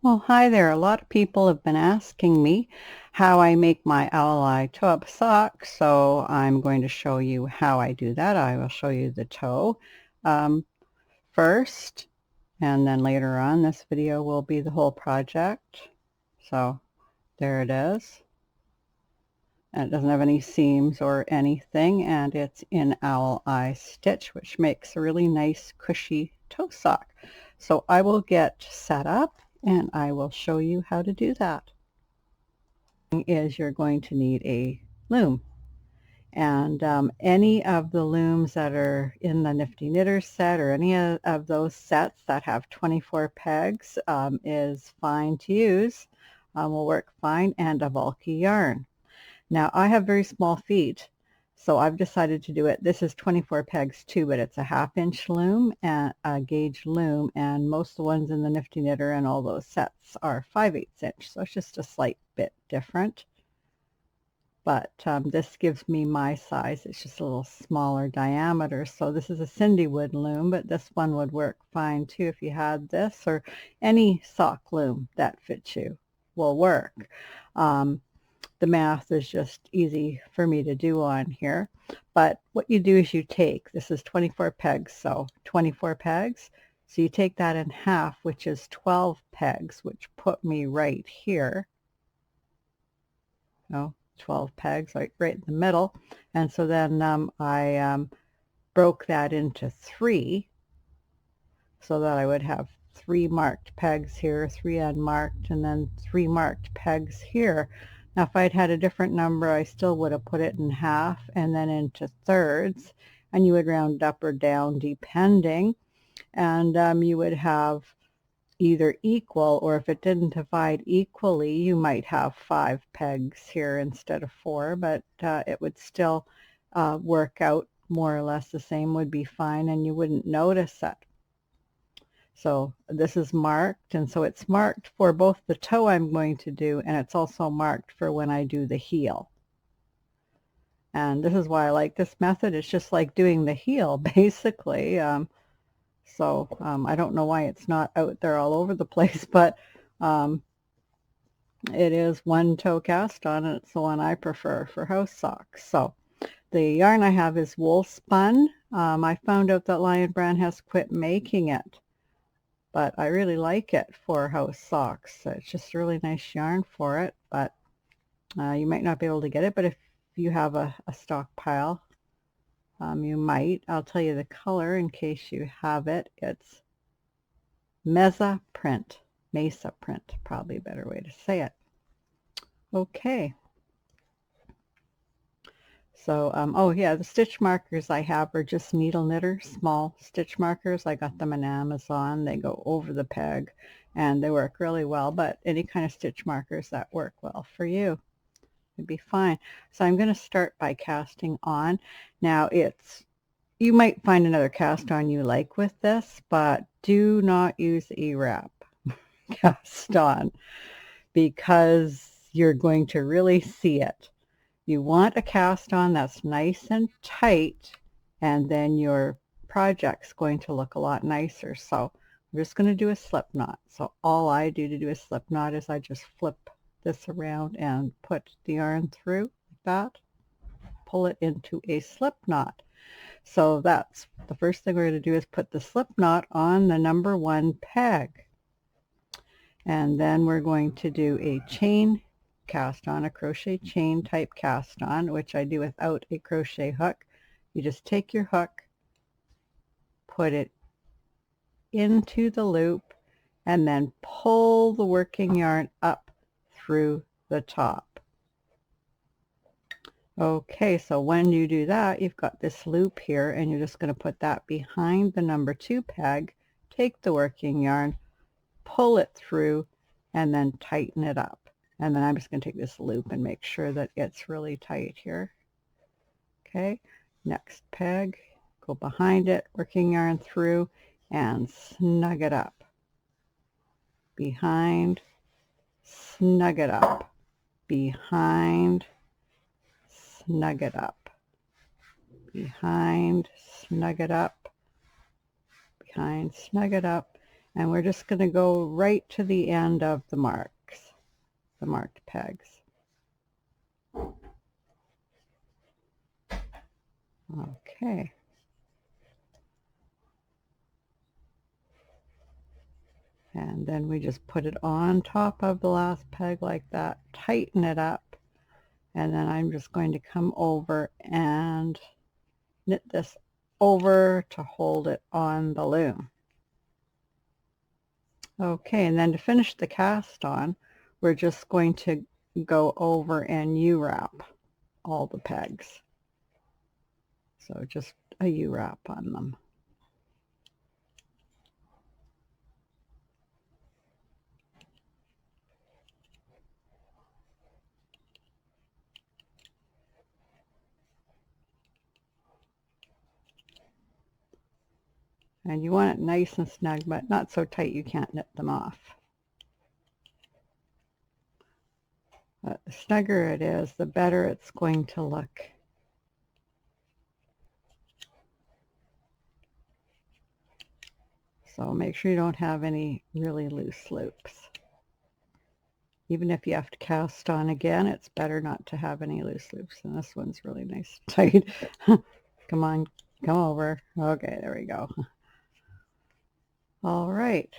Well, hi there. A lot of people have been asking me how I make my ally toe-up socks, so I'm going to show you how I do that. I will show you the toe first, and then later on this video will be the whole project. So there it is. And it doesn't have any seams or anything, and it's in owl eye stitch, which makes a really nice cushy toe sock. So I will get set up and I will show you how to do that. Is you're going to need a loom, and any of the looms that are in the Nifty Knitter set or any of those sets that have 24 pegs is fine to use, will work fine, and a bulky yarn. Now I have very small feet, so I've decided to do it. This is 24 pegs too, but it's a 1/2 inch loom and a gauge loom, and most of the ones in the Nifty Knitter and all those sets are 5/8 inch, so it's just a slight bit different. But this gives me my size. It's just a little smaller diameter. So this is a Cindy wood loom, but this one would work fine too if you had this, or any sock loom that fits you will work. The math is just easy for me to do on here. But what you do is you take, this is 24 pegs, so 24 pegs. So you take that in half, which is 12 pegs, which put me right here. 12 pegs, right in the middle. And so then I broke that into 3 so that I would have 3 marked pegs here, 3 unmarked, and then 3 marked pegs here. Now if I'd had a different number, I still would have put it in half and then into thirds, and you would round up or down depending, and you would have either equal, or if it didn't divide equally, you might have 5 pegs here instead of 4, but it would still work out more or less the same, would be fine, and you wouldn't notice it. So this is marked, and so it's marked for both the toe I'm going to do, and it's also marked for when I do the heel. And this is why I like this method. It's just like doing the heel, basically. I don't know why it's not out there all over the place, but it is one toe cast on, and it's the one I prefer for house socks. So the yarn I have is wool spun. I found out that Lion Brand has quit making it, but I really like it for house socks. It's just a really nice yarn for it, but you might not be able to get it, but if you have a stockpile, you might. I'll tell you the color in case you have it. It's Mesa print, probably a better way to say it. Okay. So, oh yeah, the stitch markers I have are just needle knitter, small stitch markers. I got them on Amazon. They go over the peg and they work really well, but any kind of stitch markers that work well for you would be fine. So I'm going to start by casting on. Now you might find another cast on you like with this, but do not use E-wrap cast on because you're going to really see it. You want a cast on that's nice and tight, and then your project's going to look a lot nicer. So I'm just going to do a slip knot. So all I do to do a slip knot is I just flip this around and put the yarn through like that, pull it into a slip knot. So that's the first thing we're going to do, is put the slip knot on the number 1 peg. And then we're going to do a chain cast on, a crochet chain type cast on, which I do without a crochet hook. You just take your hook, put it into the loop, and then pull the working yarn up through the top. Okay, so when you do that, you've got this loop here, and you're just going to put that behind the number 2 peg, take the working yarn, pull it through, and then tighten it up. And then I'm just going to take this loop and make sure that it's really tight here. Okay, next peg, go behind it, working yarn through, and snug it up. Behind, snug it up. Behind, snug it up. Behind, snug it up. Behind, snug it up. And we're just going to go right to the end of the marks, the marked pegs. Okay. And then we just put it on top of the last peg like that, tighten it up, and then I'm just going to come over and knit this over to hold it on the loom. Okay, and then to finish the cast on, we're just going to go over and U-wrap all the pegs. So just a U-wrap on them. And you want it nice and snug, but not so tight you can't knit them off. But the snugger it is, the better it's going to look. So make sure you don't have any really loose loops. Even if you have to cast on again, it's better not to have any loose loops. And this one's really nice and tight. Come on, come over. Okay, there we go. All right.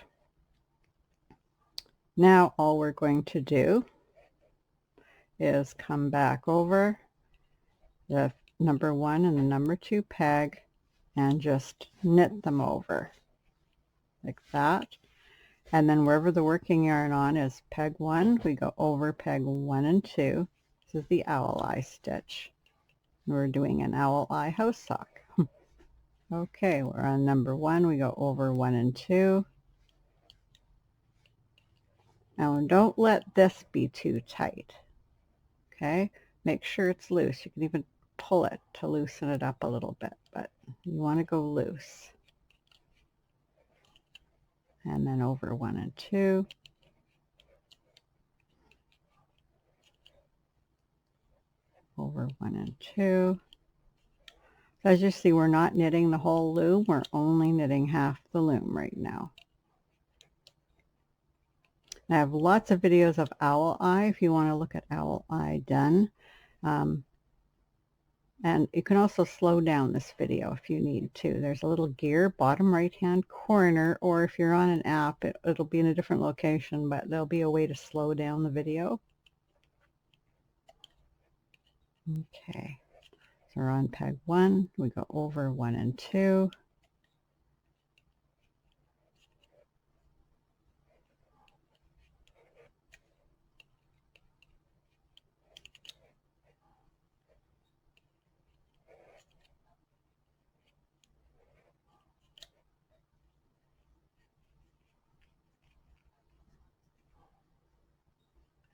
Now all we're going to do is come back over the number 1 and the number 2 peg and just knit them over like that. And then wherever the working yarn on is peg 1, we go over peg 1 and 2. This is the owl eye stitch. We're doing an owl eye house sock. Okay, we're on number 1. We go over 1 and 2. Now don't let this be too tight. Okay, make sure it's loose. You can even pull it to loosen it up a little bit, but you want to go loose. And then over 1 and 2. Over 1 and 2. So as you see, we're not knitting the whole loom. We're only knitting half the loom right now. I have lots of videos of owl eye if you want to look at owl eye done. And you can also slow down this video if you need to. There's a little gear bottom right hand corner, or if you're on an app, it'll be in a different location, but there'll be a way to slow down the video. Okay, so we're on peg 1. We go over 1 and 2.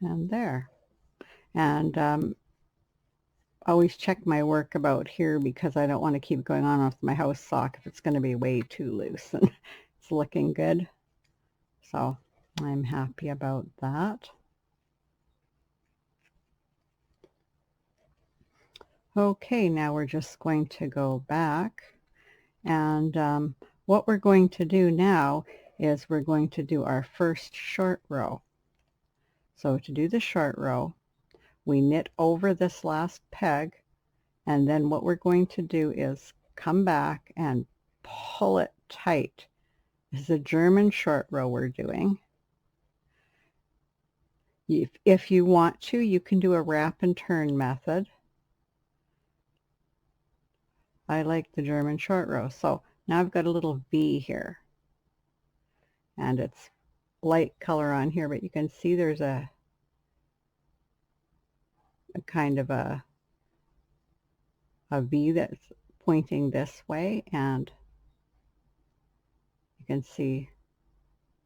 And there. And always check my work about here because I don't want to keep going on with my house sock if it's going to be way too loose and it's looking good. So I'm happy about that. Okay, now we're just going to go back, and what we're going to do now is we're going to do our first short row. So to do the short row, we knit over this last peg, and then what we're going to do is come back and pull it tight. This is a German short row we're doing. If you want to, you can do a wrap and turn method. I like the German short row. So now I've got a little V here, and it's light color on here, but you can see there's a kind of a V that's pointing this way, and you can see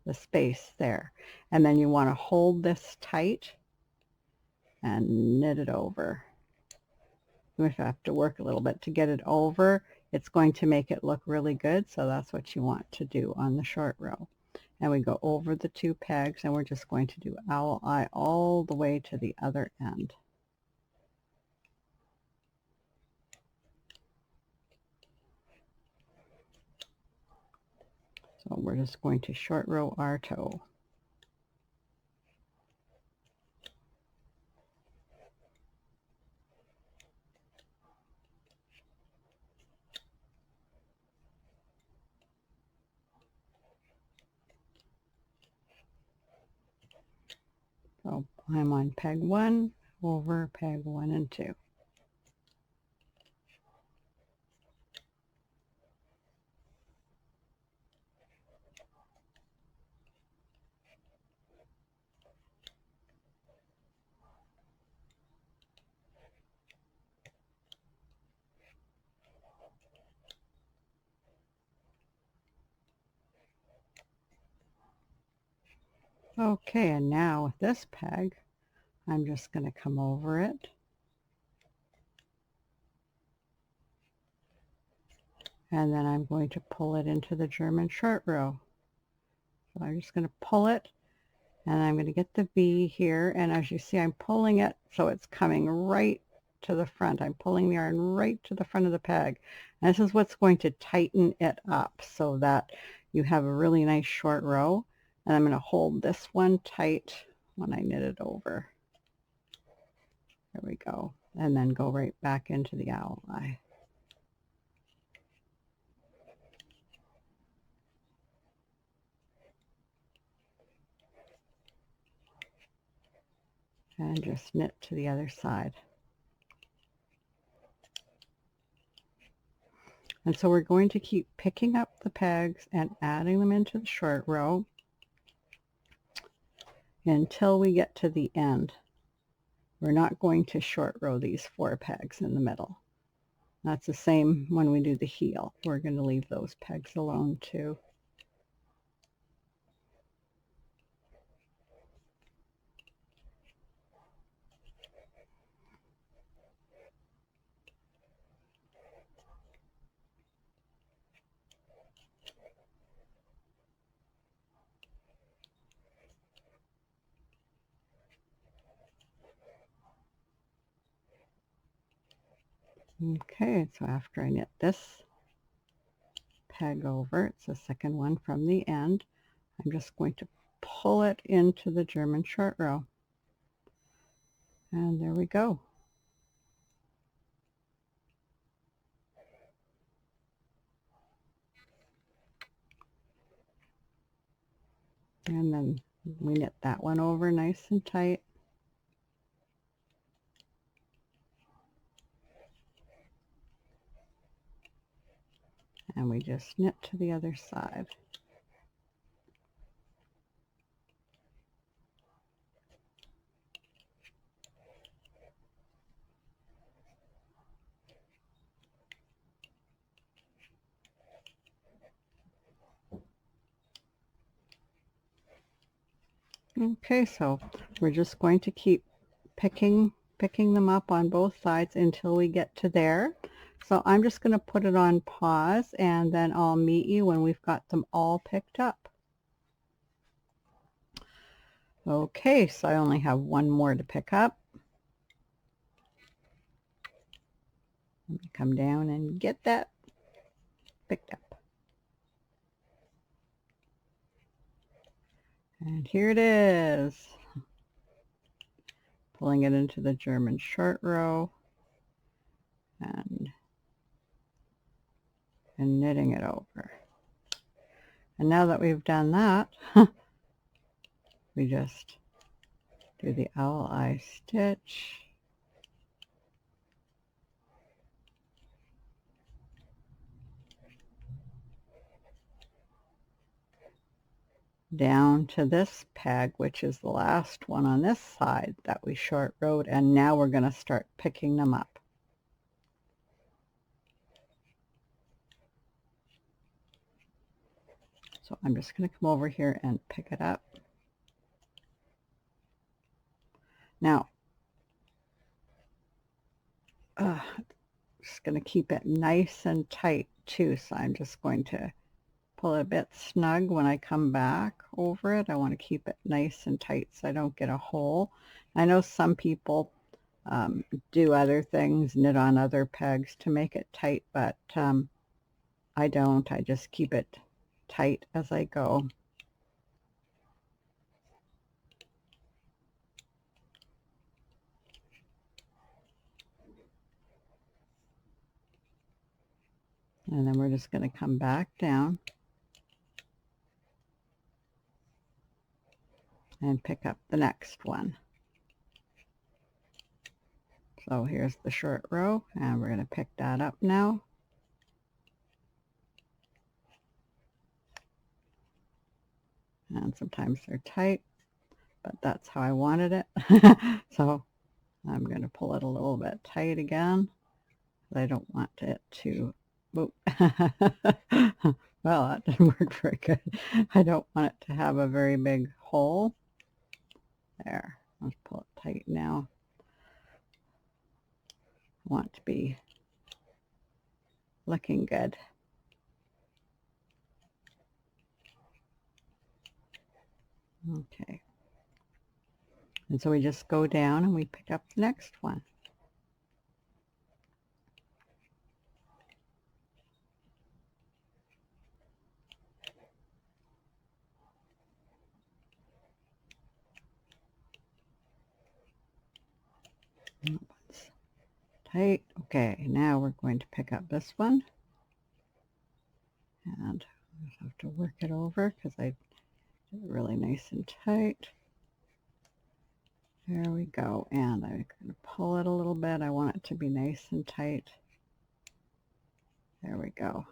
the space there. And then you want to hold this tight and knit it over. You have to work a little bit to get it over. It's going to make it look really good, so that's what you want to do on the short row. And we go over the 2 pegs, and we're just going to do owl eye all the way to the other end. So we're just going to short row our toe. So I'm on peg 1 over peg 1 and 2. Okay, and now with this peg, I'm just going to come over it and then I'm going to pull it into the German short row. So I'm just going to pull it and I'm going to get the V here, and as you see I'm pulling it so it's coming right to the front. I'm pulling the yarn right to the front of the peg, and this is what's going to tighten it up so that you have a really nice short row. And I'm going to hold this one tight when I knit it over. There we go. And then go right back into the owl eye. And just knit to the other side. And so we're going to keep picking up the pegs and adding them into the short row until we get to the end. We're not going to short row these 4 pegs in the middle. That's the same when we do the heel. We're going to leave those pegs alone too. Okay, so after I knit this peg over, it's the second one from the end, I'm just going to pull it into the German short row. And there we go. And then we knit that one over nice and tight. And we just knit to the other side. Okay, so we're just going to keep picking them up on both sides until we get to there. So I'm just going to put it on pause and then I'll meet you when we've got them all picked up. Okay, so I only have one more to pick up. Let me come down and get that picked up. And here it is. Pulling it into the German short row and knitting it over. And now that we've done that, we just do the owl eye stitch. Down to this peg, which is the last one on this side that we short rowed, and now we're going to start picking them up. So I'm just going to come over here and pick it up. Now, just going to keep it nice and tight too, so I'm just going to pull it a bit snug when I come back over it. I want to keep it nice and tight so I don't get a hole. I know some people do other things, knit on other pegs to make it tight, but I don't. I just keep it tight as I go. And then we're just going to come back down and pick up the next one. So here's the short row, and we're going to pick that up now. And sometimes they're tight, but that's how I wanted it. So I'm going to pull it a little bit tight again. I don't want it to, whoop. Well, that didn't work very good. I don't want it to have a very big hole. There, let's pull it tight now. I want it to be looking good. Okay. And so we just go down and we pick up the next one. Tight. Okay, now we're going to pick up this one. And I have to work it over because I did it really nice and tight. There we go. And I'm going to pull it a little bit. I want it to be nice and tight. There we go.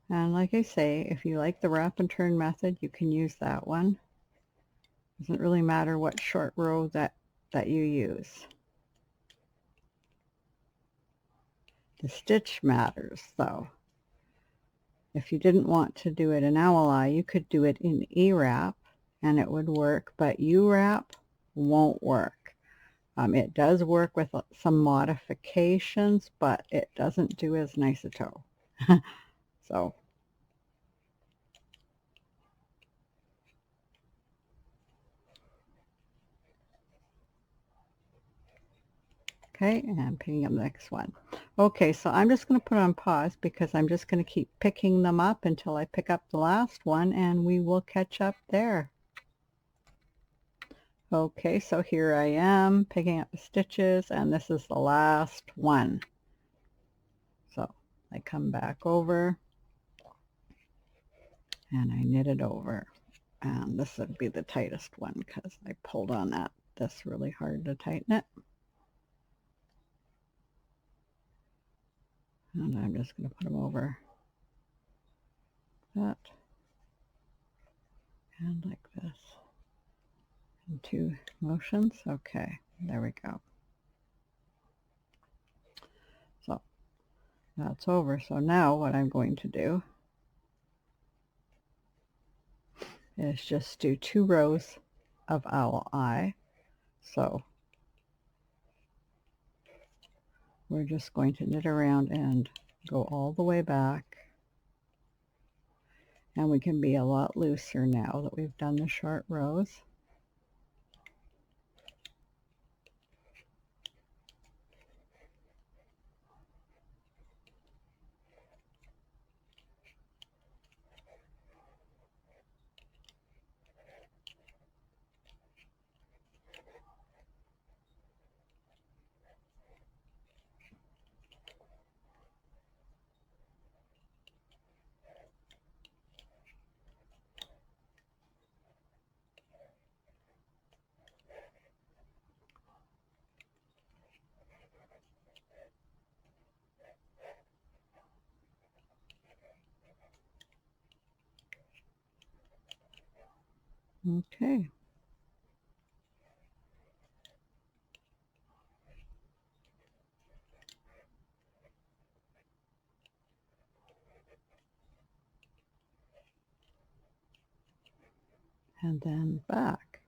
And like I say, if you like the wrap and turn method, you can use that one. Doesn't really matter what short row that you use. The stitch matters though. If you didn't want to do it in owl eye, you could do it in E-wrap and it would work, but U-wrap won't work. It does work with some modifications, but it doesn't do as nice a toe. So okay, and picking up the next one. Okay, so I'm just going to put on pause because I'm just going to keep picking them up until I pick up the last one, and we will catch up there. Okay, so here I am picking up the stitches, and this is the last one. So I come back over and I knit it over, and this would be the tightest one because I pulled on this really hard to tighten it. And I'm just going to put them over that and like this in 2 motions. Okay, there we go. So that's over. So now what I'm going to do is just do 2 rows of owl eye. So we're just going to knit around and go all the way back. And we can be a lot looser now that we've done the short rows. Okay. And then back.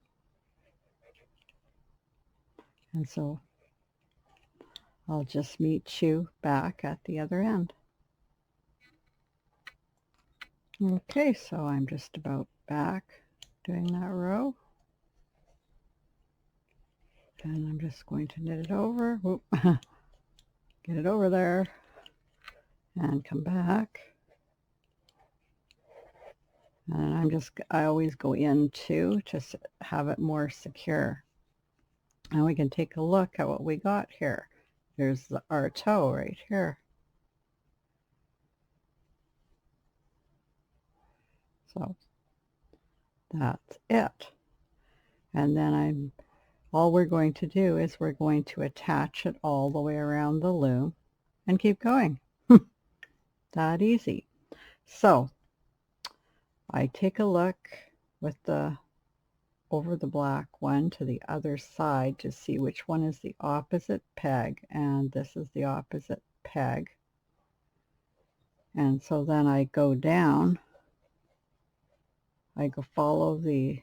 And so I'll just meet you back at the other end. Okay, so I'm just about back doing that row. And I'm just going to knit it over. Whoop. Get it over there and come back. And I always go in too to have it more secure. And we can take a look at what we got here. There's our toe right here. So that's it. And then all we're going to do is we're going to attach it all the way around the loom and keep going. That easy. So I take a look with over the black one to the other side to see which one is the opposite peg, and this is the opposite peg. And so then I go down, I go follow the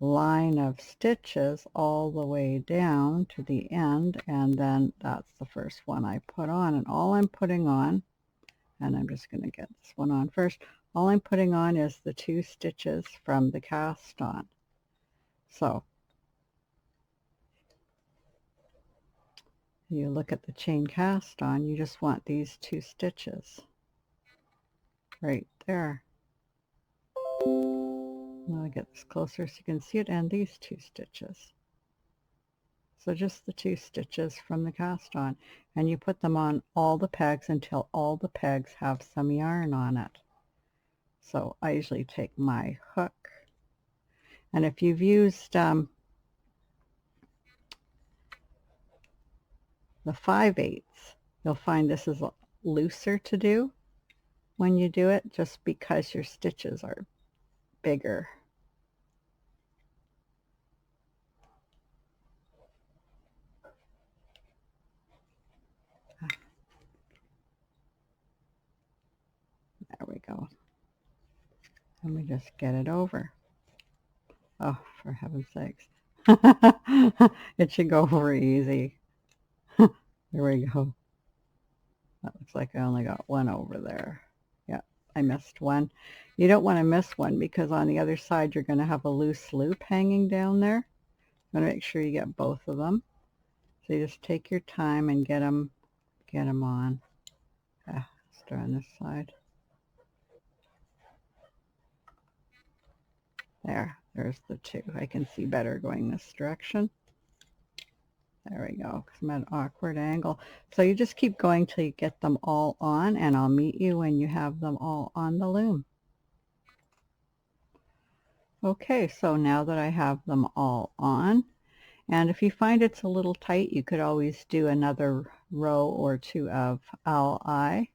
line of stitches all the way down to the end, and then that's the first one I put on. And all I'm putting on, and I'm just going to get this one on first, all I'm putting on is the 2 stitches from the cast on. So you look at the chain cast on, you just want these 2 stitches right there. Now I get this closer so you can see it, and these 2 stitches. So just the 2 stitches from the cast on, and you put them on all the pegs until all the pegs have some yarn on it. So I usually take my hook, and if you've used the 5/8, you'll find this is looser to do when you do it, just because your stitches are bigger. There we go. And we just get it over. Oh, for heaven's sakes. It should go over easy. There we go. That looks like I only got one over there. Yeah, I missed one. You don't want to miss one because on the other side you're going to have a loose loop hanging down there. You want to make sure you get both of them. So you just take your time and get them on. Start on this side. There's the 2. I can see better going this direction. There we go, because I'm at an awkward angle. So you just keep going till you get them all on, and I'll meet you when you have them all on the loom. Okay, so now that I have them all on, and if you find it's a little tight, you could always do another row or 2 of owl eye,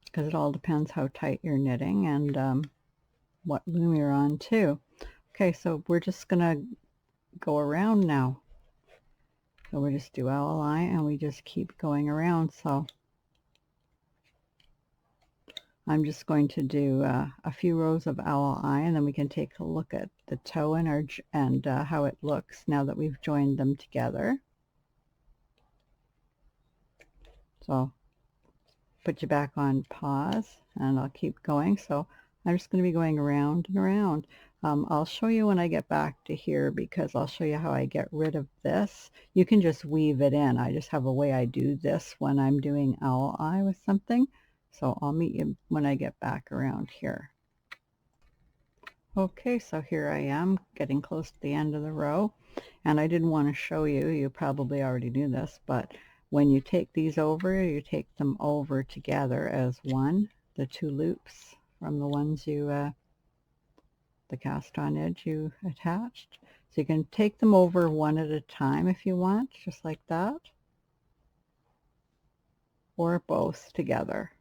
because it all depends how tight you're knitting and what loom you're on too. Okay, so we're just gonna go around now. So we just do owl eye and we just keep going around. So I'm just going to do a few rows of owl eye, and then we can take a look at the toe and how it looks now that we've joined them together. So put you back on pause and I'll keep going. So I'm just going to be going around and around. I'll show you when I get back to here, because I'll show you how I get rid of this. You can just weave it in. I just have a way I do this when I'm doing owl eye with something. So I'll meet you when I get back around here. Okay, so here I am getting close to the end of the row, and I didn't want to show you, you probably already knew this, but when you take these over, you take them over together as one, the 2 loops from the ones you the cast on edge you attached. So you can take them over one at a time if you want, just like that, or both together.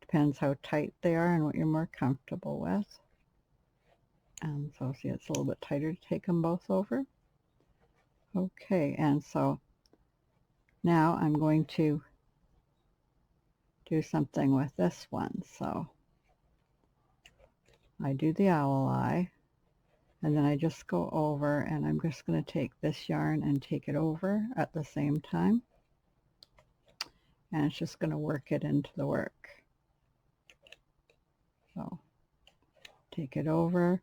Depends how tight they are and what you're more comfortable with. And so see, it's a little bit tighter to take them both over. Okay, and so now I'm going to do something with this one. So I do the owl eye, and then I just go over, and I'm just going to take this yarn and take it over at the same time, and it's just going to work it into the work. So take it over,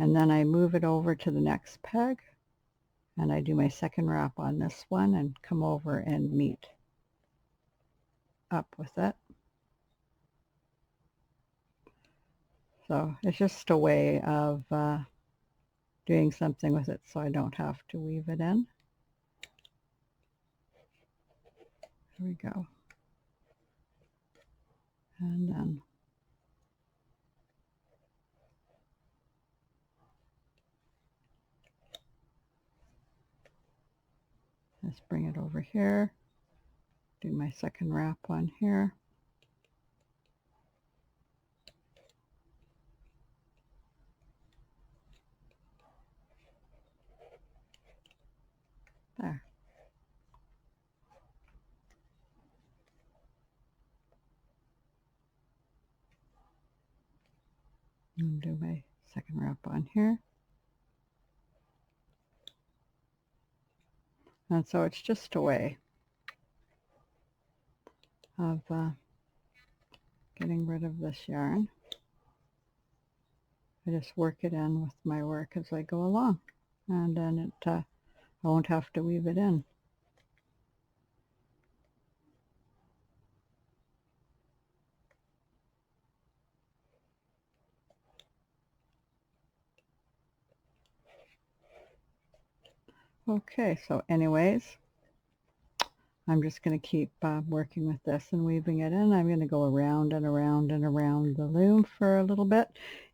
And then I move it over to the next peg, and I do my second wrap on this one and come over and meet up with it. So it's just a way of doing something with it so I don't have to weave it in. There we go. And then let's bring it over here, do my second wrap on here. There. And do my second wrap on here. And so it's just a way of getting rid of this yarn. I just work it in with my work as I go along, and then I won't have to weave it in. Okay, so anyways, I'm just going to keep working with this and weaving it in. I'm going to go around and around and around the loom for a little bit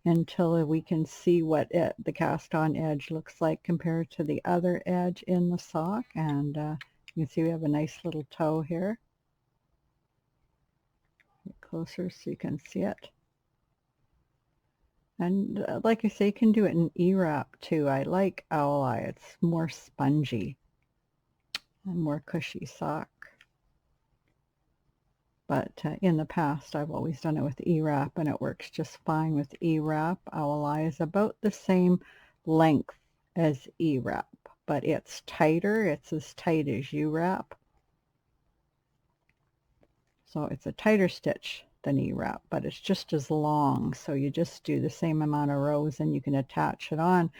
until we can see what the cast on edge looks like compared to the other edge in the sock. And you can see we have a nice little toe here. Get closer so you can see it. And like I say, you can do it in E-wrap too. I like Owl Eye. It's more spongy and more cushy sock. But in the past, I've always done it with E-wrap, and it works just fine with E-wrap. Owl Eye is about the same length as E-wrap, but it's tighter. It's as tight as U-wrap. So it's a tighter stitch than E-wrap, but it's just as long. So you just do the same amount of rows and you can attach it on.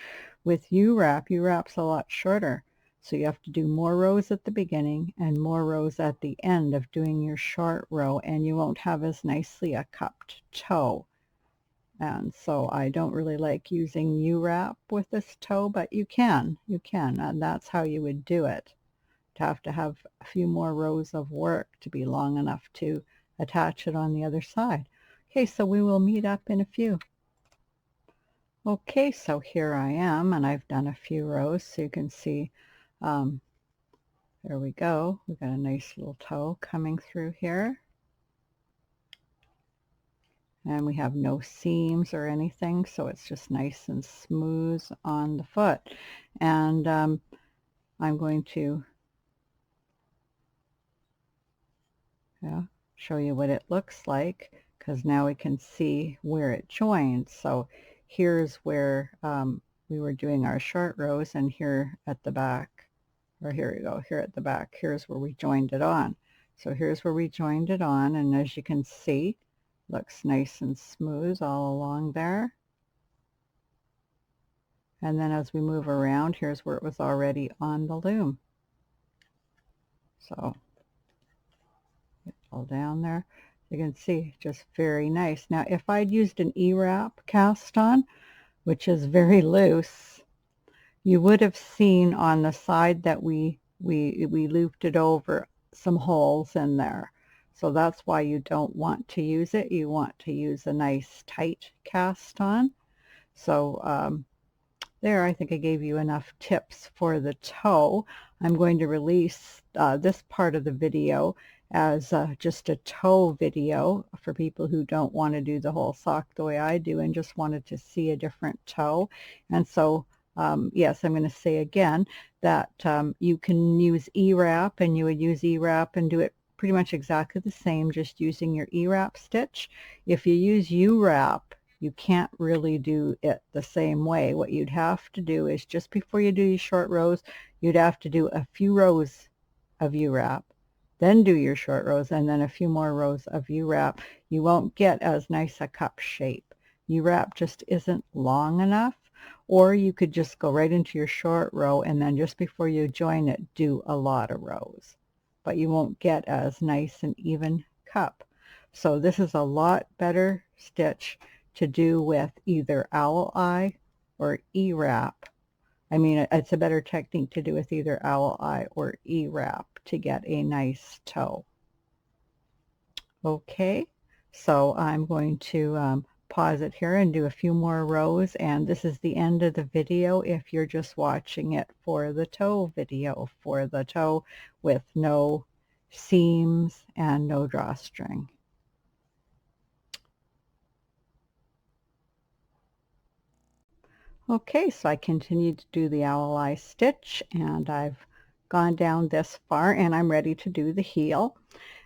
With U-wrap, U-wrap's a lot shorter. So you have to do more rows at the beginning and more rows at the end of doing your short row, and you won't have as nicely a cupped toe. And so I don't really like using U-wrap with this toe, but you can, and that's how you would do it. To have a few more rows of work to be long enough to attach it on the other side. Okay, so we will meet up in a few. Okay, so here I am, and I've done a few rows, so you can see there we go. We've got a nice little toe coming through here. And we have no seams or anything, so it's just nice and smooth on the foot. And I'm going to show you what it looks like, because now we can see where it joins. So here's where we were doing our short rows, and here at the back, or here we go, here at the back, here's where we joined it on. So here's where we joined it on, and as you can see, looks nice and smooth all along there. And then as we move around, here's where it was already on the loom. So all down there, you can see, just very nice. Now if I'd used an E-wrap cast on, which is very loose, you would have seen on the side that we looped it over some holes in there. So that's why you don't want to use it. You want to use a nice tight cast on. So there, I think I gave you enough tips for the toe. I'm going to release this part of the video as just a toe video for people who don't want to do the whole sock the way I do and just wanted to see a different toe. And so yes, I'm going to say again that you can use E-wrap, and you would use E-wrap and do it pretty much exactly the same, just using your E-wrap stitch. If you use U-wrap, you can't really do it the same way. What you'd have to do is, just before you do your short rows, you'd have to do a few rows of U-wrap, then do your short rows, and then a few more rows of U-wrap. You won't get as nice a cup shape. U-wrap just isn't long enough. or you could just go right into your short row and then just before you join it, do a lot of rows. But you won't get as nice and even cup. So this is a lot better stitch to do with either owl eye or E-wrap. I mean, it's a better technique to do with either owl eye or E-wrap to get a nice toe. Okay, so I'm going to pause it here and do a few more rows, and this is the end of the video if you're just watching it for the toe video, for the toe with no seams and no drawstring. Okay, so I continued to do the owl eye stitch, and I've gone down this far, and I'm ready to do the heel.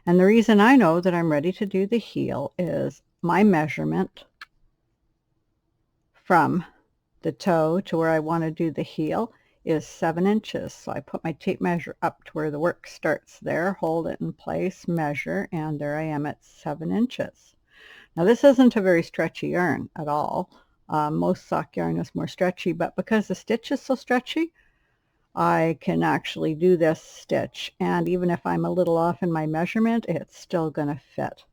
And the reason I know that I'm ready to do the heel is my measurement from the toe to where I want to do the heel is 7 inches. So I put my tape measure up to where the work starts there, hold it in place, measure, and there I am at 7 inches. Now this isn't a very stretchy yarn at all. Most sock yarn is more stretchy, but because the stitch is so stretchy, I can actually do this stitch, and even if I'm a little off in my measurement, it's still going to fit.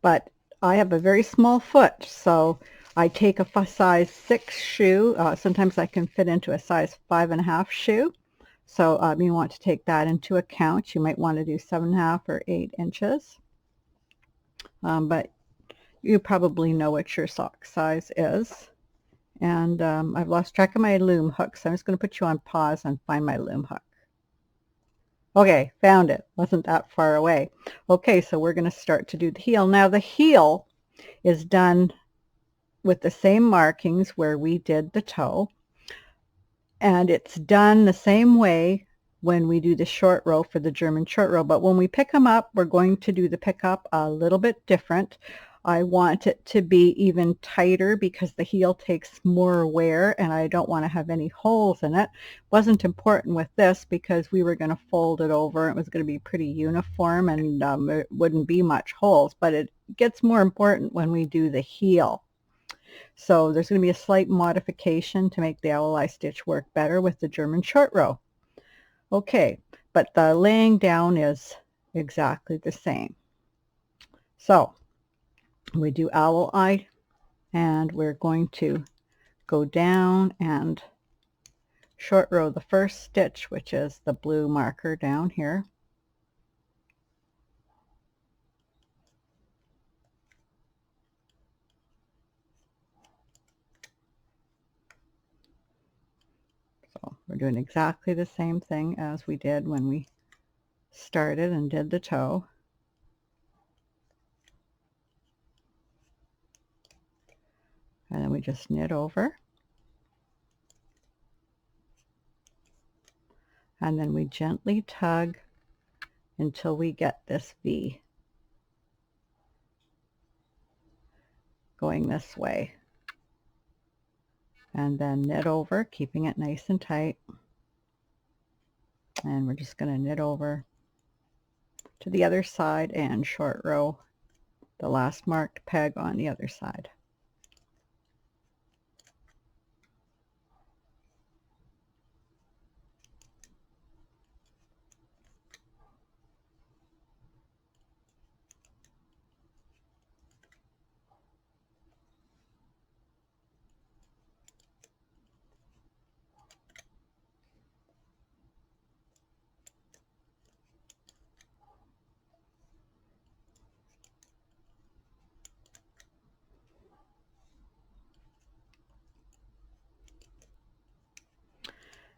But I have a very small foot, so I take a size 6 shoe. Sometimes I can fit into a size 5.5 shoe. So you want to take that into account. You might want to do 7.5 or 8 inches. But you probably know what your sock size is. And I've lost track of my loom hook, so I'm just going to put you on pause and find my loom hook. Okay, found it. Wasn't that far away. Okay, so we're going to start to do the heel. Now the heel is done with the same markings where we did the toe, and it's done the same way when we do the short row for the German short row, but when we pick them up, we're going to do the pickup a little bit different. I want it to be even tighter because the heel takes more wear, and I don't want to have any holes in it. Wasn't important with this because we were going to fold it over. It was going to be pretty uniform, and it wouldn't be much holes, but it gets more important when we do the heel. So there's going to be a slight modification to make the owl eye stitch work better with the German short row. Okay, but the laying down is exactly the same. So we do owl eye, and we're going to go down and short row the first stitch, which is the blue marker down here. So we're doing exactly the same thing as we did when we started and did the toe. And then we just knit over. And then we gently tug until we get this V going this way. And then knit over, keeping it nice and tight. And we're just going to knit over to the other side and short row the last marked peg on the other side.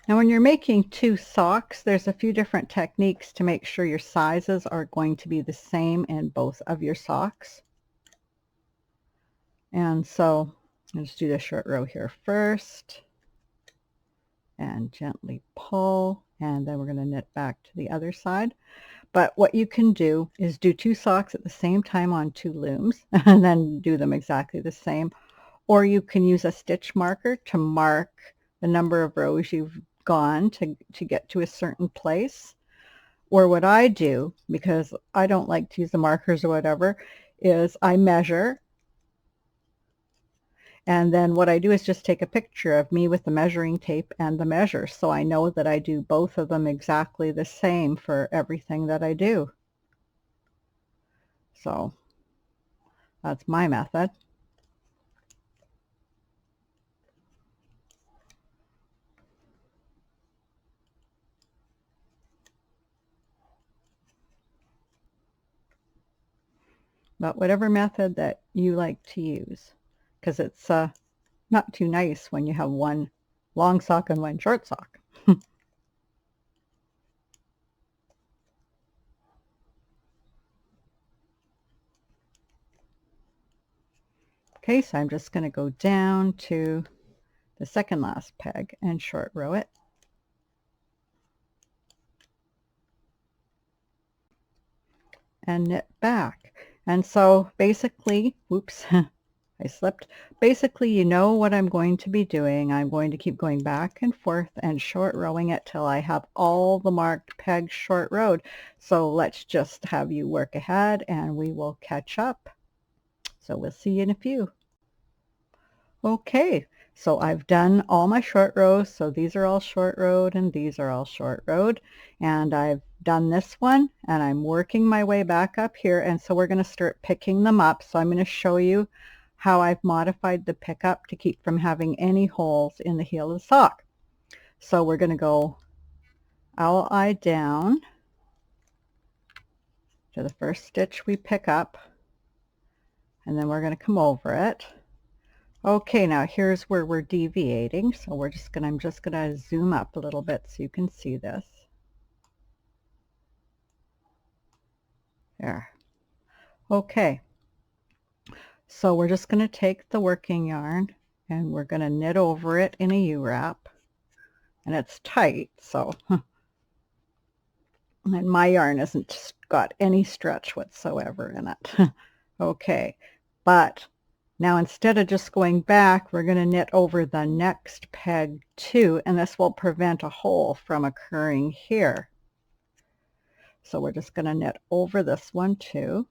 Now when you're making 2 socks, there's a few different techniques to make sure your sizes are going to be the same in both of your socks. And so let's do the short row here first and gently pull, and then we're going to knit back to the other side. But what you can do is do 2 socks at the same time on 2 looms and then do them exactly the same. Or you can use a stitch marker to mark the number of rows you've gone to get to a certain place. Or what I do, because I don't like to use the markers or whatever, is I measure, And then what I do is just take a picture of me with the measuring tape and the measure, so I know that I do both of them exactly the same for everything that I do. So that's my method. But whatever method that you like to use, because it's not too nice when you have one long sock and one short sock. Okay, so I'm just going to go down to the second last peg and short row it. And knit back. And so basically, whoops, I slipped. Basically, you know what I'm going to be doing. I'm going to keep going back and forth and short rowing it till I have all the marked pegs short rowed. So let's just have you work ahead and we will catch up. So we'll see you in a few. Okay, so I've done all my short rows. So these are all short rowed and these are all short rowed. And I've done this one and I'm working my way back up here. And so we're going to start picking them up. So I'm going to show you how I've modified the pickup to keep from having any holes in the heel of the sock. So we're going to go owl eye down to the first stitch we pick up. And then we're going to come over it. Okay, now here's where we're deviating. So I'm just gonna zoom up a little bit so you can see this. There. Okay. So we're just gonna take the working yarn and we're gonna knit over it in a U-wrap. And it's tight, so and my yarn hasn't got any stretch whatsoever in it. Okay, but now instead of just going back, we're going to knit over the next peg too, and this will prevent a hole from occurring here. So we're just going to knit over this one too.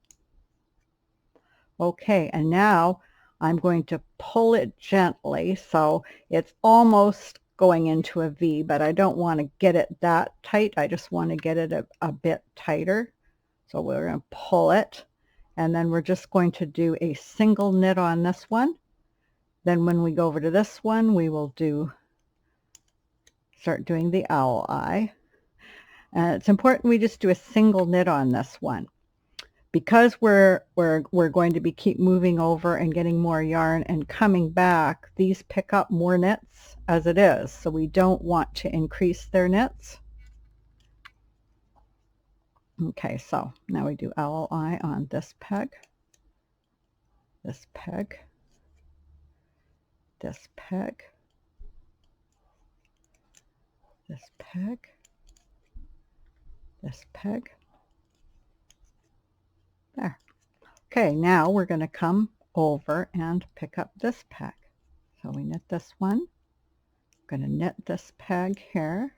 Okay, and now I'm going to pull it gently so it's almost going into a V, but I don't want to get it that tight. I just want to get it a bit tighter. So we're going to pull it. And then we're just going to do a single knit on this one. Then when we go over to this one, we will start doing the owl eye. And it's important we just do a single knit on this one. Because we're going to be keep moving over and getting more yarn and coming back, these pick up more knits as it is. So we don't want to increase their knits. Okay, so now we do owl eye on this peg, this peg, this peg, this peg, this peg. There. Okay, now we're going to come over and pick up this peg. So we knit this one. We're going to knit this peg here.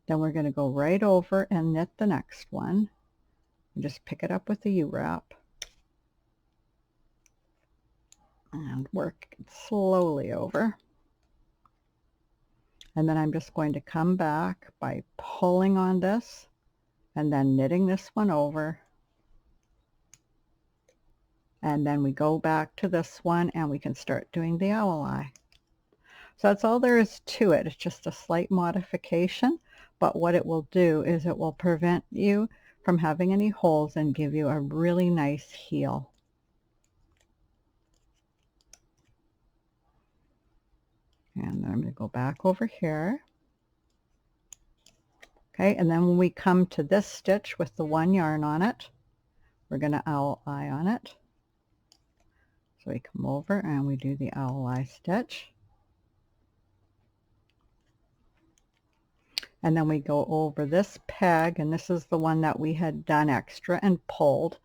Then we're going to go right over and knit the next one. And just pick it up with the U-wrap. And work it slowly over. And then I'm just going to come back by pulling on this and then knitting this one over. And then we go back to this one and we can start doing the owl eye. So that's all there is to it. It's just a slight modification, but what it will do is it will prevent you from having any holes and give you a really nice heel. And then I'm going to go back over here. Okay, and then when we come to this stitch with the one yarn on it, we're going to owl eye on it. So we come over and we do the owl eye stitch. And then we go over this peg, and this is the one that we had done extra and pulled.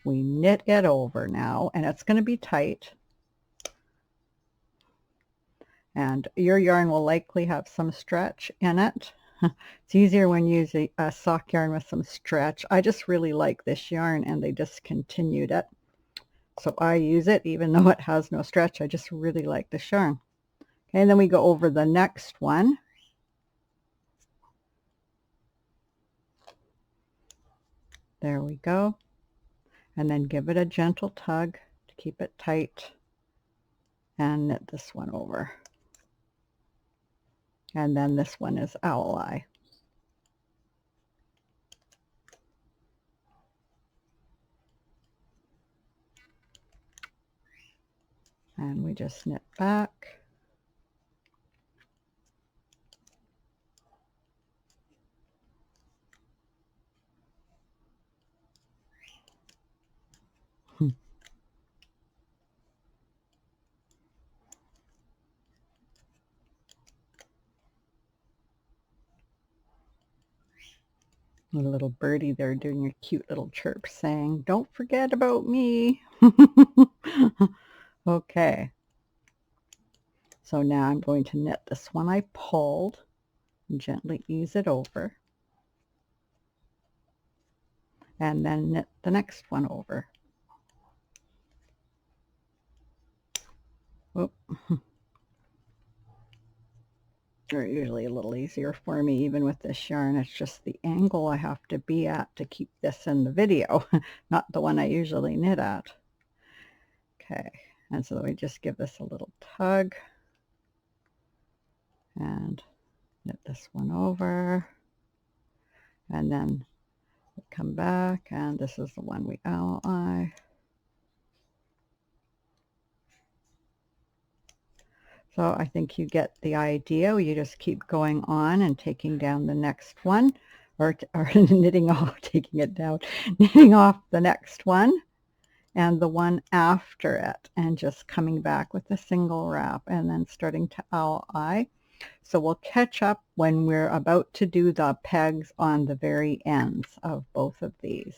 We knit it over now, and it's going to be tight. And your yarn will likely have some stretch in it. It's easier when you use a sock yarn with some stretch. I just really like this yarn, and they discontinued it. So I use it even though it has no stretch. I just really like the yarn. Okay, and then we go over the next one. There we go. And then give it a gentle tug to keep it tight and knit this one over. And then this one is owl eye. And we just knit back. A little birdie there doing a cute little chirp saying, "Don't forget about me." Okay. So now I'm going to knit this one I pulled and gently ease it over. And then knit the next one over. Whoop. They're usually a little easier for me even with this yarn. It's just the angle I have to be at to keep this in the video, not the one I usually knit at. Okay, and so we just give this a little tug and knit this one over, and then come back, and this is the one we owl eye. So I think you get the idea. You just keep going on and taking down the next one, or knitting off, taking it down, knitting off the next one and the one after it, and just coming back with a single wrap and then starting to owl eye. So we'll catch up when we're about to do the pegs on the very ends of both of these.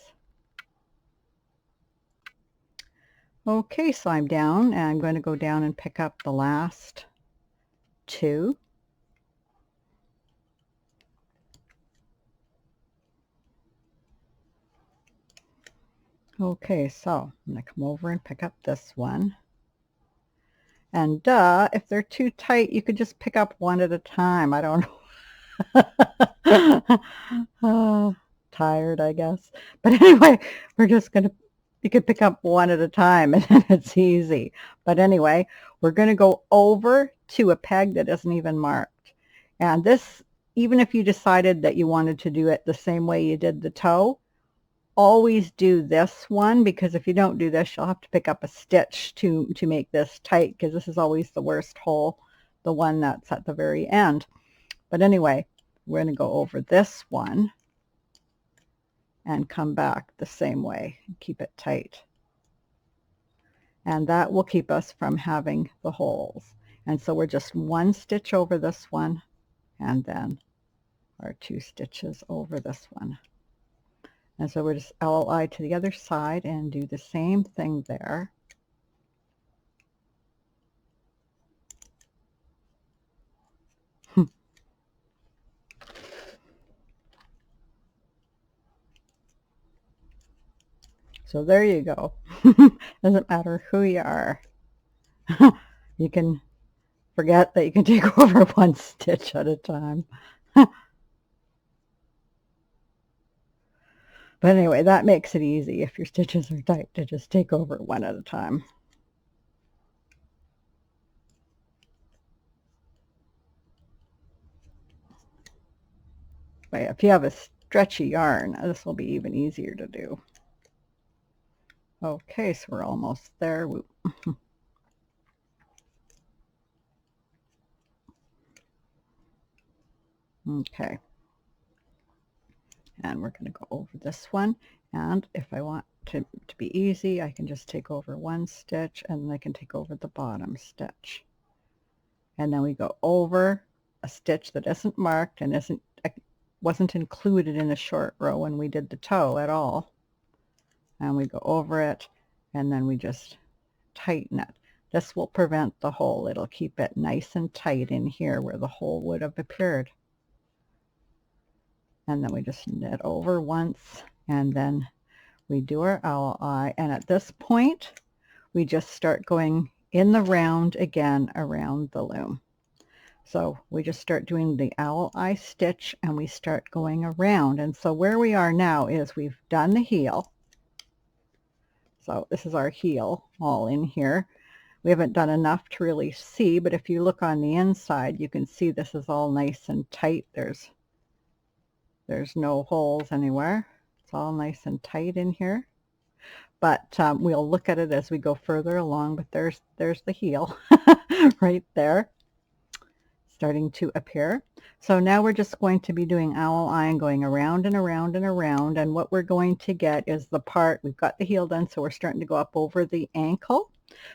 Okay, so I'm down, and I'm going to go down and pick up the last two. Okay, so I'm going to come over and pick up this one. And if they're too tight, you could just pick up one at a time. I don't know. Tired, I guess. But anyway, we're just going to, you could pick up one at a time and then it's easy. But anyway, we're going to go over to a peg that isn't even marked. And this, even if you decided that you wanted to do it the same way you did the toe, always do this one, because if you don't do this, you'll have to pick up a stitch to make this tight, because this is always the worst hole, the one that's at the very end. But anyway, we're going to go over this one and come back the same way and keep it tight. And that will keep us from having the holes. And so we're just one stitch over this one, and then our 2 stitches over this one. And so we're just owl eye to the other side and do the same thing there. So there you go. Doesn't matter who you are. You can forget that you can take over one stitch at a time. But anyway, that makes it easy if your stitches are tight to just take over one at a time. But if you have a stretchy yarn, this will be even easier to do. Okay, so we're almost there. Okay. And we're going to go over this one, and if I want to be easy, I can just take over one stitch, and then I can take over the bottom stitch, and then we go over a stitch that isn't marked and wasn't included in the short row when we did the toe at all, and we go over it, and then we just tighten it. This will prevent the hole. It'll keep it nice and tight in here where the hole would have appeared. And then we just knit over once, and then we do our owl eye. And at this point, we just start going in the round again around the loom. So we just start doing the owl eye stitch and we start going around. And so where we are now is we've done the heel. So this is our heel all in here. We haven't done enough to really see, but if you look on the inside, you can see this is all nice and tight. There's no holes anywhere. It's all nice and tight in here. But we'll look at it as we go further along, but there's the heel right there, starting to appear. So now we're just going to be doing owl eye and going around and around and around, and what we're going to get is the part, we've got the heel done, so we're starting to go up over the ankle.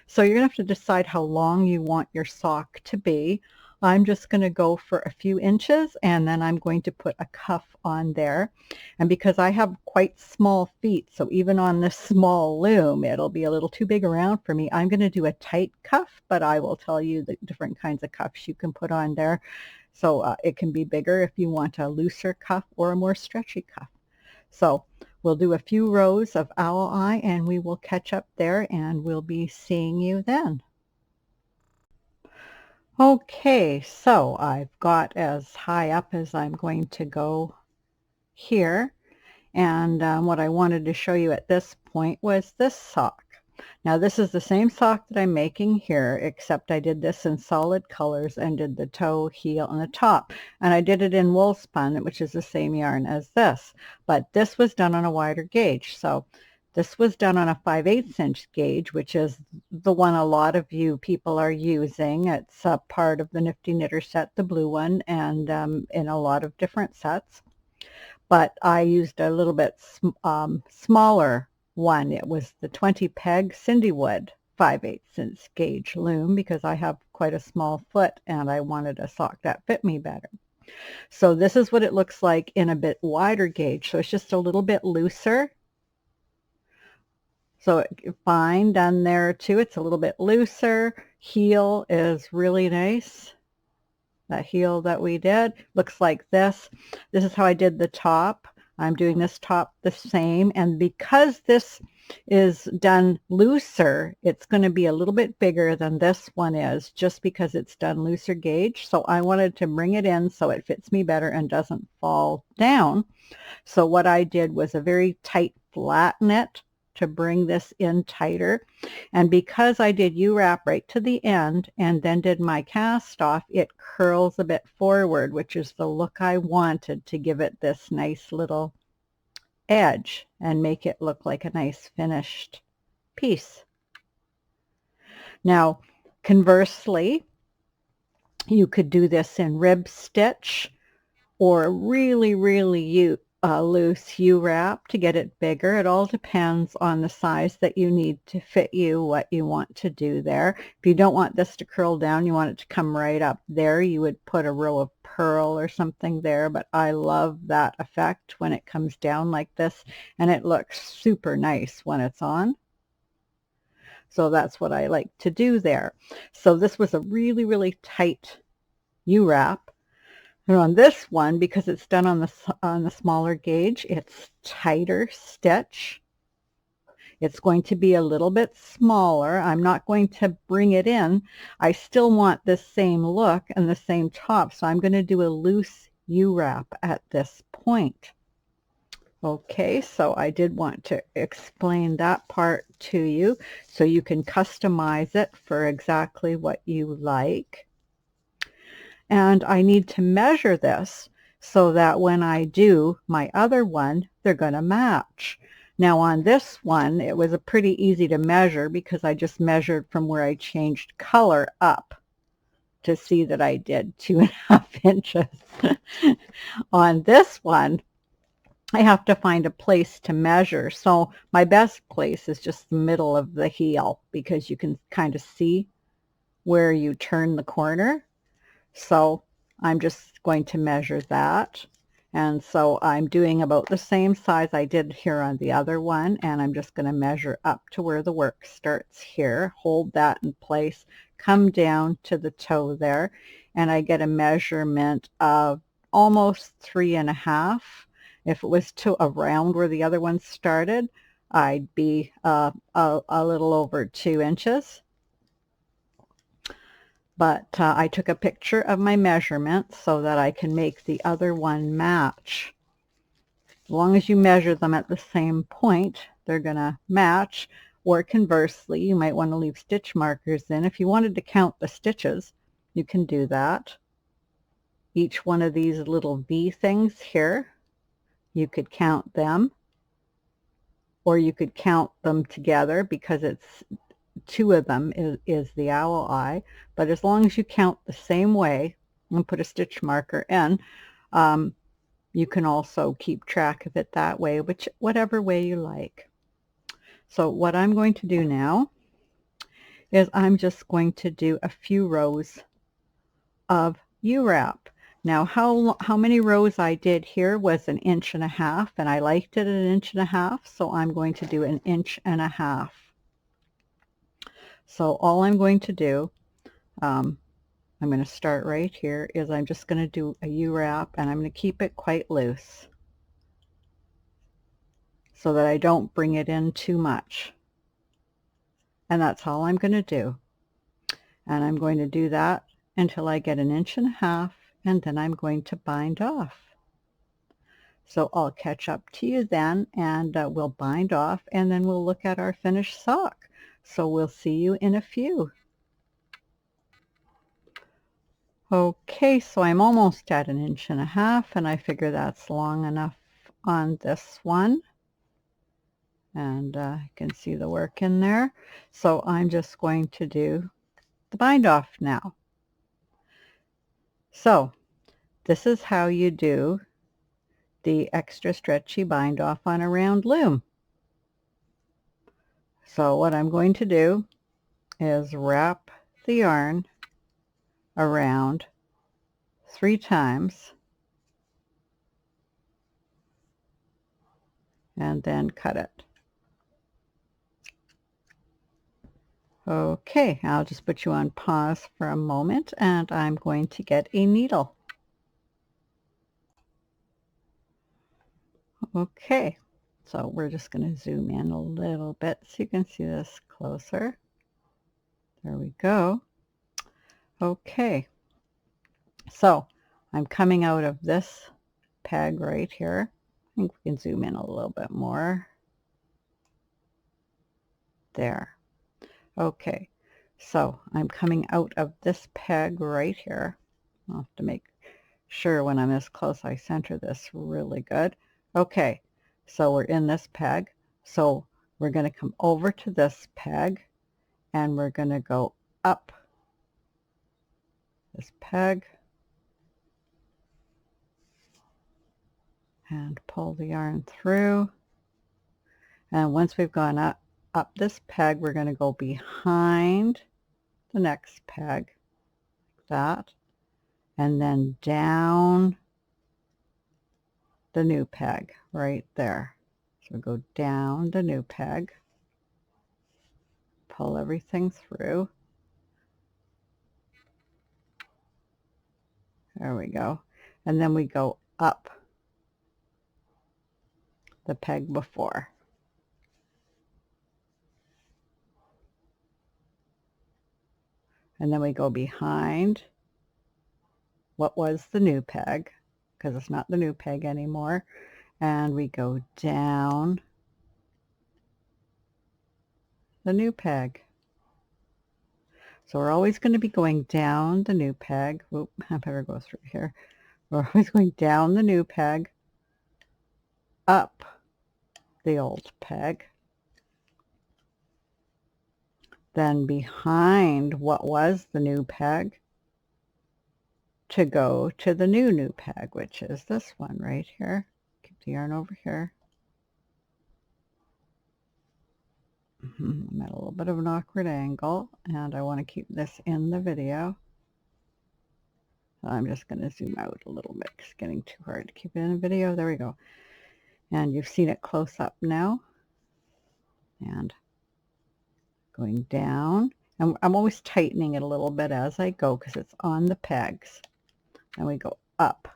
So you're going to have to decide how long you want your sock to be. I'm just going to go for a few inches, and then I'm going to put a cuff on there. And because I have quite small feet, so even on this small loom, it'll be a little too big around for me. I'm going to do a tight cuff, but I will tell you the different kinds of cuffs you can put on there. So it can be bigger if you want a looser cuff or a more stretchy cuff. So we'll do a few rows of owl eye and we will catch up there and we'll be seeing you then. Okay, so I've got as high up as I'm going to go here, and what I wanted to show you at this point was this sock. Now this is the same sock that I'm making here, except I did this in solid colors and did the toe, heel, and the top. And I did it in wool spun, which is the same yarn as this. But this was done on a wider gauge. So this was done on a 5/8 inch gauge, which is the one a lot of you people are using. It's a part of the Nifty Knitter set, the blue one, and in a lot of different sets. But I used a little bit smaller one. It was the 20 peg Cindy Wood 5/8 inch gauge loom because I have quite a small foot and I wanted a sock that fit me better. So this is what it looks like in a bit wider gauge. So it's just a little bit looser. So fine done there too. It's a little bit looser. Heel is really nice. That heel that we did looks like this. This is how I did the top. I'm doing this top the same, and because this is done looser, it's going to be a little bit bigger than this one is, just because it's done looser gauge. So I wanted to bring it in so it fits me better and doesn't fall down. So what I did was a very tight flat knit to bring this in tighter. And because I did U-wrap right to the end and then did my cast off, it curls a bit forward, which is the look I wanted to give it this nice little edge and make it look like a nice finished piece. Now, conversely, you could do this in rib stitch or really loose U-wrap to get it bigger. It all depends on the size that you need to fit you, what you want to do there. If you don't want this to curl down, you want it to come right up there, you would put a row of pearl or something there, but I love that effect when it comes down like this, and it looks super nice when it's on. So that's what I like to do there. So this was a really tight U-wrap. And on this one, because it's done on the smaller gauge, it's tighter stitch. It's going to be a little bit smaller. I'm not going to bring it in. I still want this same look and the same top, so I'm going to do a loose U-wrap at this point. Okay, so I did want to explain that part to you so you can customize it for exactly what you like. And I need to measure this so that when I do my other one, they're going to match. Now on this one, it was pretty easy to measure because I just measured from where I changed color up to see that I did 2.5 inches. On this one, I have to find a place to measure. So my best place is just the middle of the heel because you can kind of see where you turn the corner. So I'm just going to measure that. And so I'm doing about the same size I did here on the other one, and I'm just going to measure up to where the work starts here, hold that in place, come down to the toe there, and I get a measurement of almost 3.5. If it was to around where the other one started, I'd be a little over 2 inches. But I took a picture of my measurements so that I can make the other one match. As long as you measure them at the same point, they're going to match. Or conversely, you might want to leave stitch markers in. If you wanted to count the stitches, you can do that. Each one of these little V things here, you could count them. Or you could count them together because it's 2 of them is the owl eye. But as long as you count the same way and put a stitch marker in, you can also keep track of it that way, whatever way you like. So what I'm going to do now is I'm just going to do a few rows of U-wrap. Now how many rows I did here was 1.5 inches, and I liked it at 1.5 inches, so I'm going to do 1.5 inches. So all I'm going to do, I'm going to start right here, is I'm just going to do a U-wrap, and I'm going to keep it quite loose so that I don't bring it in too much. And that's all I'm going to do. And I'm going to do that until I get 1.5 inches, and then I'm going to bind off. So I'll catch up to you then, and we'll bind off, and then we'll look at our finished sock. So we'll see you in a few. Okay, so I'm almost at 1.5 inches, and I figure that's long enough on this one. And you can see the work in there. So I'm just going to do the bind off now. So this is how you do the extra stretchy bind off on a round loom. So what I'm going to do is wrap the yarn around 3 times and then cut it. Okay, I'll just put you on pause for a moment, and I'm going to get a needle. Okay, so we're just going to zoom in a little bit so you can see this closer. There we go. Okay, so I'm coming out of this peg right here. I think we can zoom in a little bit more. There. Okay, so I'm coming out of this peg right here. I'll have to make sure when I'm this close I center this really good. Okay, so we're in this peg. So we're going to come over to this peg, and we're going to go up this peg and pull the yarn through. And once we've gone up this peg, we're going to go behind the next peg, like that, and then down the new peg right there. So go down the new peg, pull everything through. There we go. And then we go up the peg before. And then we go behind what was the new peg, because it's not the new peg anymore. And we go down the new peg. So we're always going to be going down the new peg. Oop, I better go through here. We're always going down the new peg, up the old peg, then behind what was the new peg to go to the new peg, which is this one right here. Keep the yarn over here. I'm at a little bit of an awkward angle, and I want to keep this in the video. I'm just going to zoom out a little bit. It's getting too hard to keep it in the video. There we go. And you've seen it close up now. And going down. And I'm always tightening it a little bit as I go because it's on the pegs. And we go up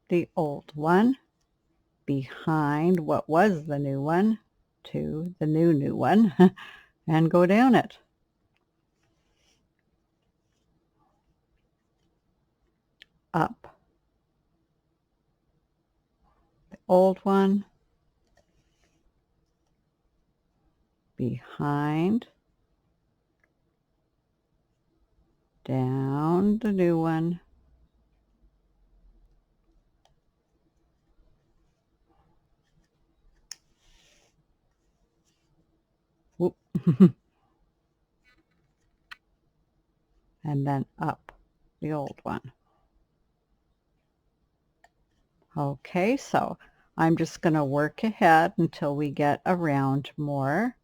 the old one, behind what was the new one, to the new one and go down it. Up the old one, behind, down the new one, whoop, and then up the old one. Okay, so I'm just going to work ahead until we get around more.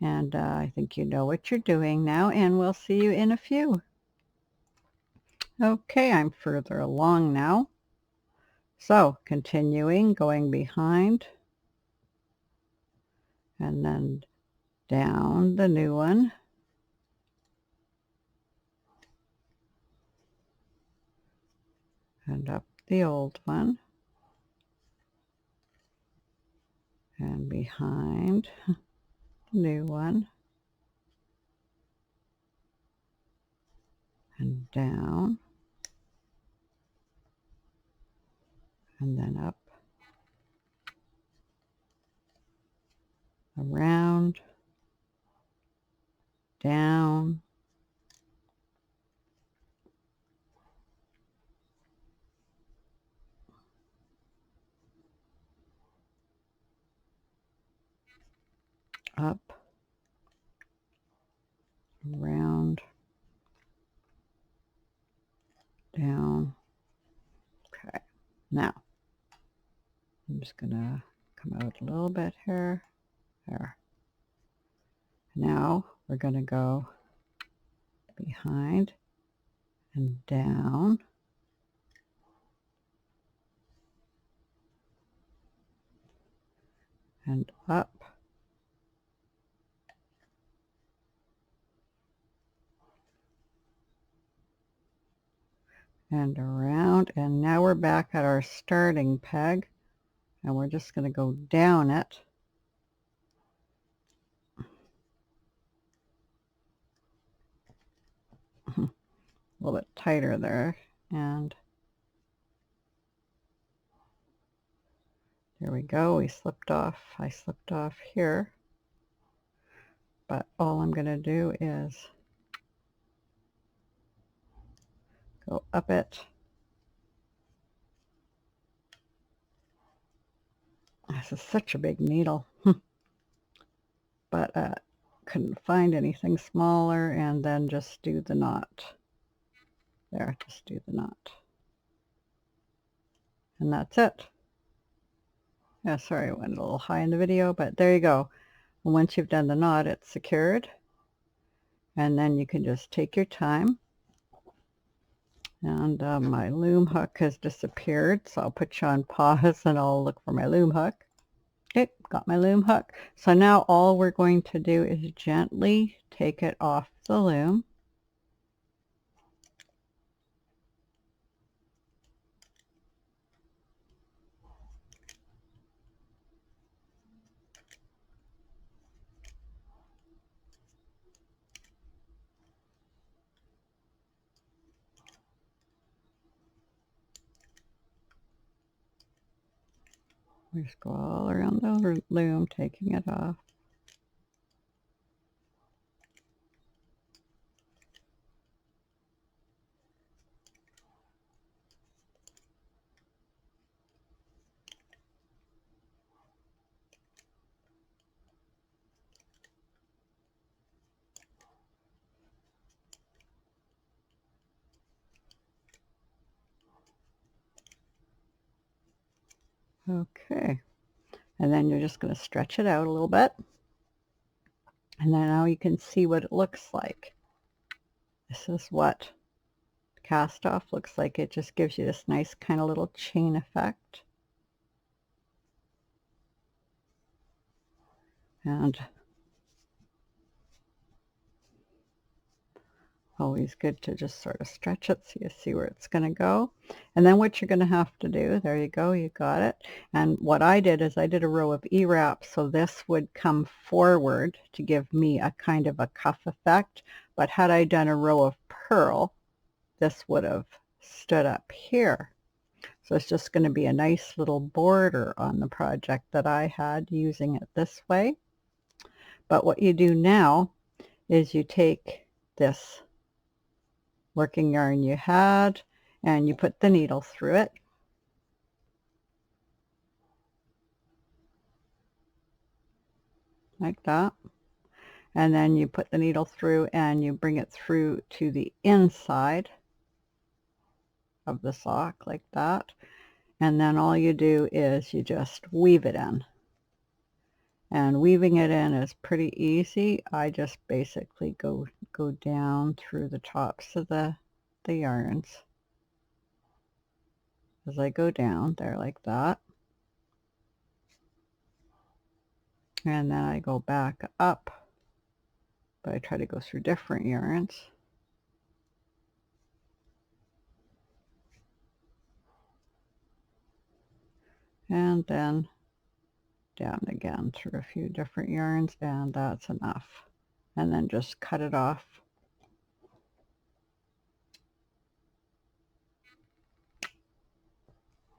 And I think you know what you're doing now, and we'll see you in a few. Okay, I'm further along now. So continuing, going behind, and then down the new one, and up the old one, and behind the new one, and down, and then up, around, down, up, around, down. Okay, now I'm just gonna come out a little bit here. There. Now we're gonna go behind and down, and up, and around, and now we're back at our starting peg, and we're just going to go down it. A little bit tighter there, and there we go. We slipped off. I slipped off here, but all I'm going to do is go up it. This is such a big needle, but couldn't find anything smaller, and then just do the knot. There, just do the knot. And that's it. Yeah, sorry, I went a little high in the video, but there you go. And once you've done the knot, it's secured. And then you can just take your time. And my loom hook has disappeared, so I'll put you on pause and I'll look for my loom hook. Okay, got my loom hook. So now all we're going to do is gently take it off the loom. We just go all around the loom, taking it off. Okay, and then you're just going to stretch it out a little bit. And then now you can see what it looks like. This is what cast off looks like. It just gives you this nice kind of little chain effect. And Always good to just sort of stretch it so you see where it's going to go. And then what you're going to have to do, there you go, you got it. And what I did is I did a row of E-wraps, so this would come forward to give me a kind of a cuff effect. But had I done a row of purl, this would have stood up here. So it's just going to be a nice little border on the project that I had using it this way. But what you do now is you take this working yarn you had and you put the needle through it. Like that. And then you put the needle through and you bring it through to the inside of the sock like that. And then all you do is you just weave it in. And weaving it in is pretty easy. I just basically go down through the tops of the yarns as I go down there like that. And then I go back up, but I try to go through different yarns. And then down again through a few different yarns, and that's enough. And then just cut it off.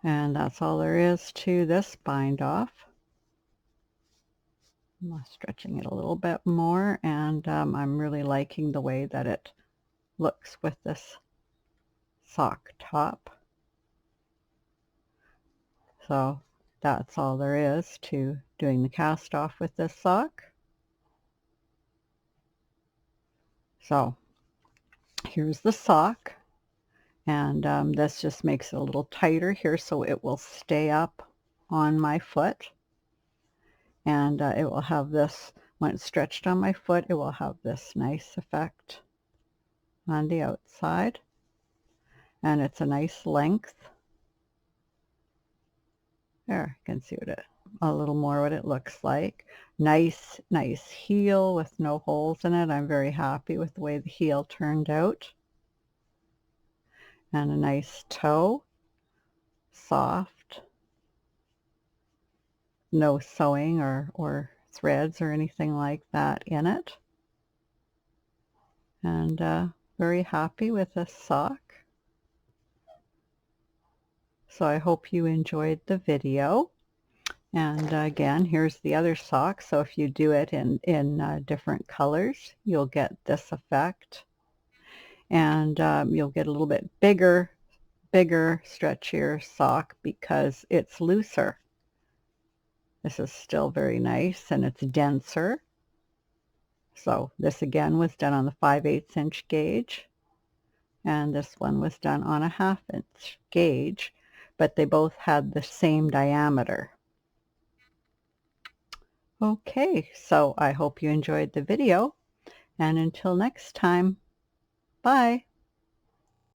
And that's all there is to this bind off. I'm stretching it a little bit more, and I'm really liking the way that it looks with this sock top. So that's all there is to doing the cast off with this sock. So here's the sock, and this just makes it a little tighter here so it will stay up on my foot, and it will have this, when it's stretched on my foot, it will have this nice effect on the outside, and it's a nice length. There, you can see what it, a little more what it looks like. Nice heel with no holes in it. I'm very happy with the way the heel turned out. And a nice toe, soft, no sewing or threads or anything like that in it. And very happy with this sock. So I hope you enjoyed the video. And again, here's the other sock. So if you do it in different colors, you'll get this effect. And you'll get a little bit bigger, stretchier sock because it's looser. This is still very nice, and it's denser. So this again was done on the 5/8 inch gauge, and this one was done on a 1/2 inch gauge, but they both had the same diameter. Okay, so I hope you enjoyed the video, and until next time, bye.